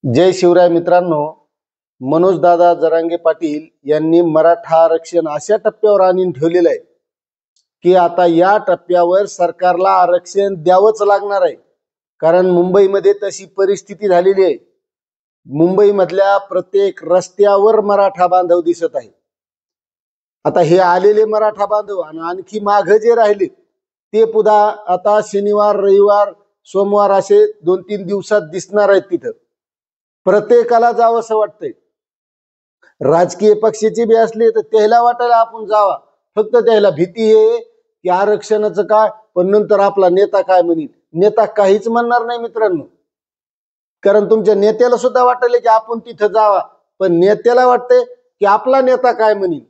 जय शिवराय मित्रांनो, मनोजदादा जरांगे पाटील यांनी मराठा आरक्षण अशा टप्प्यावर आणून ठेवलेलं आहे की आता या टप्प्यावर सरकारला आरक्षण द्यावंच लागणार आहे. कारण मुंबईमध्ये तशी परिस्थिती झालेली आहे. मुंबईमधल्या प्रत्येक रस्त्यावर मराठा बांधव दिसत आहे. आता हे आलेले मराठा बांधव आणि आणखी मागे जे राहिले ते पुन्हा आता शनिवार, रविवार, सोमवार असे 2-3 दिवसात दिसणार आहेत. तिथं प्रत्येकाला जावंसं वाटतंय. राजकीय पक्षाचे बी असले तर त्याला वाटायला आपण जावा, फक्त त्याला भीती आहे की आरक्षणाचं काय, पण नंतर आपला नेता काय म्हणेल. नेता काहीच म्हणणार नाही मित्रांनो, कारण तुमच्या नेत्याला सुद्धा वाटले की आपण तिथं जावा, पण नेत्याला वाटतंय की आपला नेता काय म्हणेल.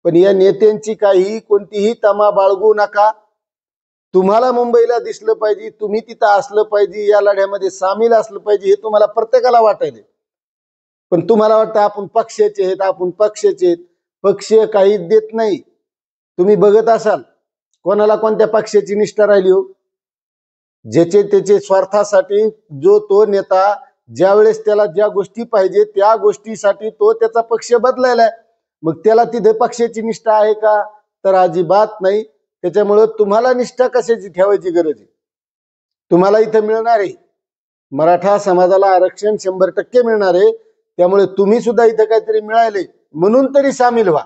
पण या नेत्यांची काही कोणतीही तमा बाळगू नका. तुम्हाला मुंबईला दिसलं पाहिजे, तुम्ही तिथं असलं पाहिजे, या लढ्यामध्ये सामील असलं पाहिजे, हे तुम्हाला प्रत्येकाला वाटायले. पण तुम्हाला वाटतं आपण पक्षाचे आहेत, आपण पक्षाचे आहेत. पक्ष काहीच देत नाही. तुम्ही बघत असाल कोणाला कोणत्या पक्षाची निष्ठा राहिली हो. ज्याचे त्याचे स्वार्थासाठी जो तो नेता ज्या वेळेस त्याला ज्या गोष्टी पाहिजे त्या गोष्टीसाठी तो त्याचा पक्ष बदलायला, मग त्याला तिथे पक्षाची निष्ठा आहे का? तर अजिबात नाही. त्याच्यामुळे तुम्हाला निष्ठा कशाची ठेवायची गरज आहे? तुम्हाला इथं मिळणार आहे, मराठा समाजाला आरक्षण 100% मिळणार आहे. त्यामुळे तुम्ही सुद्धा इथं काहीतरी मिळाले म्हणून तरी सामील व्हा.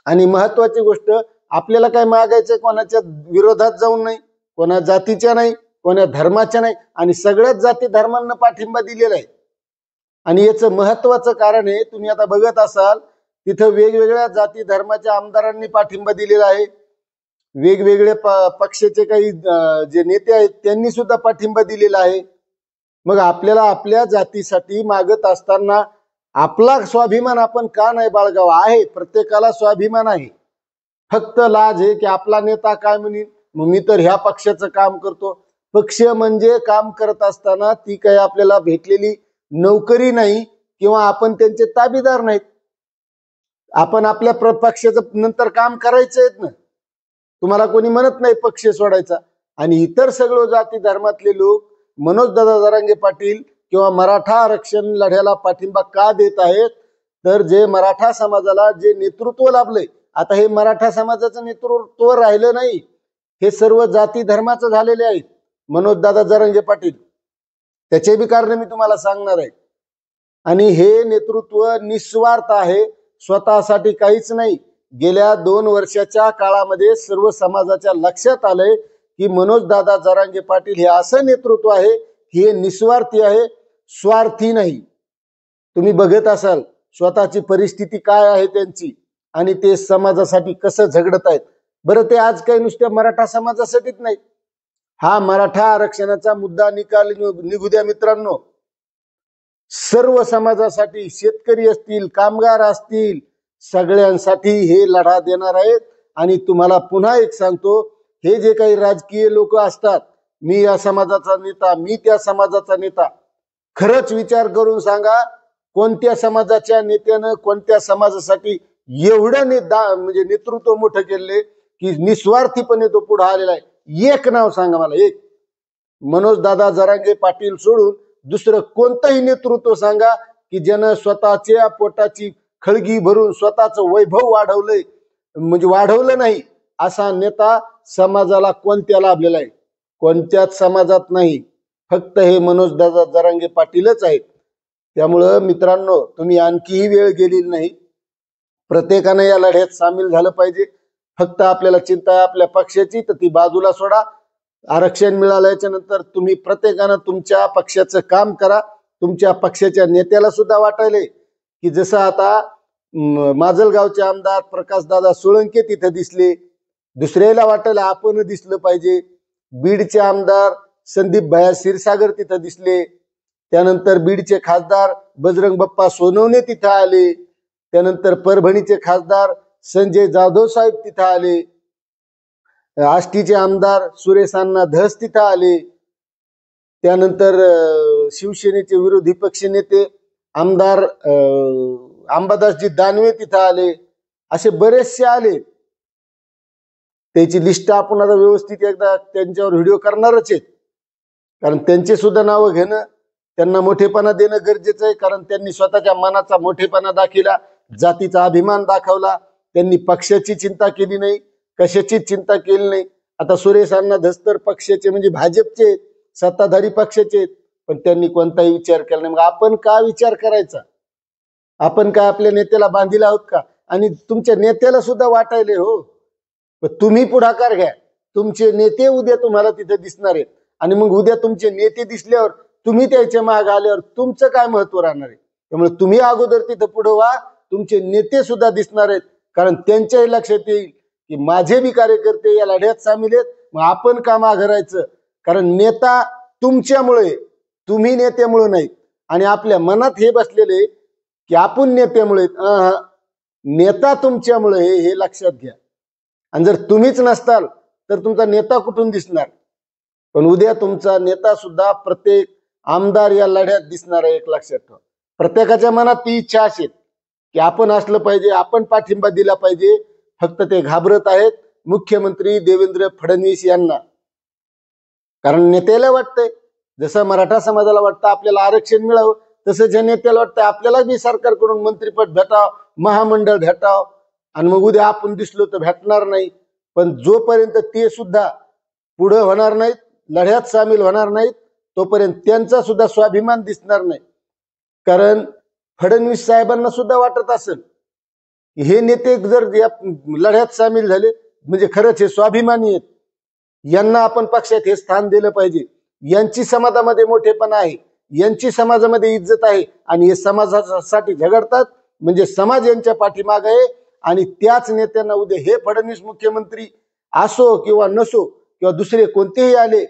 आणि महत्वाची गोष्ट, आपल्याला काय मागायचं, कोणाच्या विरोधात जाऊन नाही, कोणा जातीच्या नाही, कोणा धर्माच्या नाही, आणि सगळ्याच जाती धर्मांना पाठिंबा दिलेला आहे. आणि याचं महत्वाचं कारण आहे, तुम्ही आता बघत असाल तिथं वेगवेगळ्या जाती धर्माच्या आमदारांनी पाठिंबा दिलेला आहे. वेगवेगळे पक्षाचे काही जे नेते आहेत त्यांनी सुद्धा पाठिंबा दिलेला आहे. मग आपल्याला आपल्या जातीसाठी मागत असताना आपला स्वाभिमान आपण का नाही बाळगावा? आहे, प्रत्येकाला स्वाभिमान आहे. फक्त लाज आहे की आपला नेता काय म्हणेल, मग मी तर ह्या पक्षाचं काम करतो. पक्ष म्हणजे काम करत असताना ती काही आपल्याला भेटलेली नोकरी नाही किंवा आपण त्यांचे ताबेदार नाहीत. आपण आपल्या पक्षाचं नंतर काम करायचं आहेत ना. तुम्हाला कोणी म्हणत नाही पक्ष सोडायचा. आणि इतर सगळं जाती धर्मातले लोक मनोजदादा जरांगे पाटील किंवा मराठा आरक्षण लढ्याला पाठिंबा का देत आहेत? तर जे मराठा समाजाला जे नेतृत्व लाभलंय, आता हे मराठा समाजाचं नेतृत्व राहिलं नाही, हे सर्व जाती धर्माचं झालेले आहेत. मनोजदादा जरांगे पाटील त्याचे बी कारण मी तुम्हाला सांगणार आहे. आणि हे नेतृत्व निस्वार्थ आहे, स्वतःसाठी काहीच नाही. गेल्या 2 वर्षाच्या काळामध्ये सर्व समाजाच्या लक्षात आलंय की मनोजदादा जरांगे पाटील हे असं नेतृत्व आहे की हे निस्वार्थी आहे, स्वार्थी नाही. तुम्ही बघत असाल स्वतःची परिस्थिती काय आहे त्यांची, आणि ते समाजासाठी कसं झगडत आहेत. बरं, ते आज काही नुसत्या मराठा समाजासाठीच नाही, हा मराठा आरक्षणाचा मुद्दा निघू द्या मित्रांनो, सर्व समाजासाठी, शेतकरी असतील, कामगार असतील, सगळ्यांसाठी हे लढा देणार आहेत. आणि तुम्हाला पुन्हा एक सांगतो, हे जे काही राजकीय लोक असतात, मी या समाजाचा नेता, मी त्या समाजाचा नेता, खरंच विचार करून सांगा कोणत्या समाजाच्या नेत्यानं कोणत्या समाजासाठी एवढं म्हणजे नेतृत्व मोठं केले की निस्वार्थीपणे तो पुढे आलेला आहे? एक नाव सांगा मला, एक. मनोजदादा जरांगे पाटील सोडून दुसरं कोणतंही नेतृत्व सांगा की ज्यानं स्वतःच्या पोटाची खळगी भरून स्वतःचं वैभव वाढवलंय, म्हणजे वाढवलं नाही, असा नेता समाजाला कोणत्या लाभलेला आहे? कोणत्याच समाजात नाही, फक्त हे मनोजदादा जरांगे पाटीलच आहेत. त्यामुळं मित्रांनो, तुम्ही आणखीही वेळ गेलेली नाही. प्रत्येकानं या लढ्यात सामील झालं पाहिजे. फक्त आपल्याला चिंता आहे आपल्या पक्षाची, तर ती बाजूला सोडा. आरक्षण मिळाल्याच्या नंतर तुम्ही प्रत्येकानं तुमच्या पक्षाचं काम करा. तुमच्या पक्षाच्या नेत्याला सुद्धा वाटायले की जसं आता माजलगावचे आमदार प्रकाशदादा सोळंके तिथे दिसले, दुसऱ्याला वाटायला आपण दिसलं पाहिजे. बीडचे आमदार संदीप भैया क्षीरसागर तिथं दिसले. त्यानंतर बीडचे खासदार बजरंग बाप्पा सोनवणे तिथं आले. त्यानंतर परभणीचे खासदार संजय जाधव साहेब तिथं आले. आष्टीचे आमदार सुरेश अण्णा धस तिथं आले. त्यानंतर शिवसेनेचे विरोधी पक्ष नेते आमदार अंबादासजी दानवे तिथं आले. असे बरेचसे आले. त्याची लिस्ट आपण आता व्यवस्थित एकदा त्यांच्यावर व्हिडिओ करणारच आहेत, कारण त्यांचे सुद्धा नावं घेणं त्यांना मोठेपणा देणं गरजेचं आहे, कारण त्यांनी स्वतःच्या मनाचा मोठेपणा दाखविला, जातीचा अभिमान दाखवला. त्यांनी पक्षाची चिंता केली नाही, कशाचीच चिंता केली नाही. आता सुरेश अण्णा धस्तर पक्षाचे म्हणजे भाजपचे आहेत, सत्ताधारी पक्षाचे आहेत, पण त्यांनी कोणताही विचार केला नाही. मग आपण का विचार करायचा? आपण काय आपल्या नेत्याला बांधील आहोत का? आणि तुमच्या नेत्याला सुद्धा वाटायले हो, पण तुम्ही पुढाकार घ्या. तुमचे नेते उद्या तुम्हाला तिथे दिसणार आहेत, आणि मग उद्या तुमचे नेते दिसल्यावर तुम्ही त्याच्या मागे आल्यावर तुमचं काय महत्व राहणार आहे? त्यामुळे तुम्ही अगोदर तिथं पुढे व्हा, तुमचे नेते सुद्धा दिसणार आहेत, कारण त्यांच्याही लक्षात येईल की माझे बी कार्यकर्ते या लढ्यात सामील आहेत. मग आपण का मागे राहायचं? कारण नेता तुमच्यामुळे, तुम्ही नेत्यामुळे नाही. आणि आपल्या मनात हे बसलेले की आपण नेत्यामुळे, नेता तुमच्यामुळे, हे लक्षात घ्या. आणि जर तुम्हीच नसताल तर तुमचा नेता कुठून दिसणार? पण उद्या तुमचा नेता सुद्धा प्रत्येक आमदार या लढ्यात दिसणार आहे, एक लक्षात ठेवा. प्रत्येकाच्या मनात ती इच्छा असेल की आपण असलं पाहिजे, आपण पाठिंबा दिला पाहिजे. फक्त ते घाबरत आहेत मुख्यमंत्री देवेंद्र फडणवीस यांना. कारण नेत्याला वाटतंय, जसं मराठा समाजाला वाटतं आपल्याला आरक्षण मिळावं, तसं ज्या नेत्याला वाटतं आपल्याला बी सरकारकडून मंत्रिपद भेटावं, महामंडळ भेटावं. आणि मग उद्या आपण दिसलो तर भेटणार नाही. पण जोपर्यंत ते सुद्धा पुढे होणार नाहीत, लढ्यात सामील होणार नाहीत, तोपर्यंत त्यांचा सुद्धा स्वाभिमान दिसणार नाही. कारण फडणवीस साहेबांना सुद्धा वाटत असेल हे नेते जर या लढ्यात सामील झाले म्हणजे खरंच हे स्वाभिमानी आहेत, यांना आपण पक्षात हे स्थान दिलं पाहिजे. यांची समाजामध्ये मोठेपणा आहे, यांची समाजामध्ये इज्जत आहे, आणि हे समाजासाठी झगडतात म्हणजे समाज यांच्या पाठीमागे आहे. आणि त्याच नेत्यांना उद्या हे फडणवीस मुख्यमंत्री असो किंवा नसो किंवा दुसरे कोणतेही आले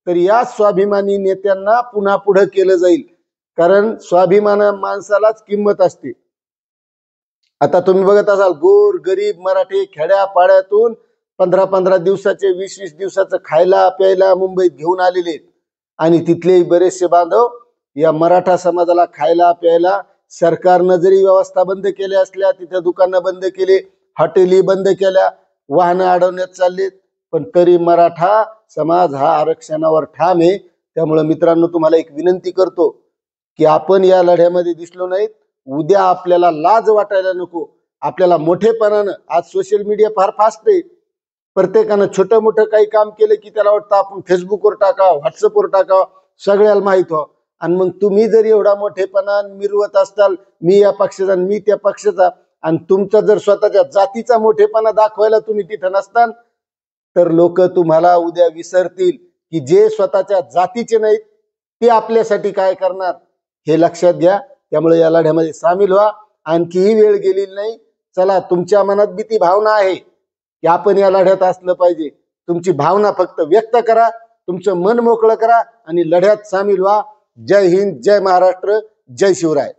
तर या स्वाभिमानी नेत्यांना पुन्हा पुढे केलं जाईल. कारण स्वाभिमान माणसालाच किंमत असते. आता तुम्ही बघत असाल गोर गरीब मराठी खेड्या पाड्यातून 15-15 दिवसाचे 20-20 दिवसाचं खायला प्यायला मुंबईत घेऊन आलेले आहेत. आणि तिथलेही बरेचसे बांधव या मराठा समाजाला खायला प्यायला, सरकारनं जरी व्यवस्था बंद केल्या असल्या, तिथे दुकानं बंद केले, हॉटेली बंद केल्या, वाहनं अडवण्यात चाललीत, पण तरी मराठा समाज हा आरक्षणावर ठाम आहे. त्यामुळे मित्रांनो, तुम्हाला एक विनंती करतो की आपण या लढ्यामध्ये दिसलो नाहीत, उद्या आपल्याला लाज वाटायला नको. आपल्याला मोठेपणानं, आज सोशल मीडिया फार फास्ट आहे, प्रत्येकानं छोटं मोठं काही काम केलं की त्याला वाटतं आपण फेसबुकवर टाकावं, व्हॉट्सअपवर टाकावं, सगळ्याला माहित व्हावं. आणि मग तुम्ही जर एवढा मोठेपणा मिरवत असताल, मी या पक्षाचा मी त्या पक्षाचा, आणि तुमचा जर स्वतःच्या जातीचा मोठेपणा दाखवायला तुम्ही तिथं नसताल, तर लोक तुम्हाला उद्या विसरतील की जे स्वतःच्या जातीचे नाहीत ते आपल्यासाठी काय करणार, हे लक्षात घ्या. त्यामुळे या लढ्यामध्ये सामील व्हा. आणखीही वेळ गेलेली नाही. चला, तुमच्या मनात बी ती भावना आहे की आपण या लढ्यात असलं पाहिजे. तुमची भावना फक्त व्यक्त करा, तुमचं मन मोकळं करा आणि लढ्यात सामील व्हा. जय हिंद, जय महाराष्ट्र, जय शिवराय.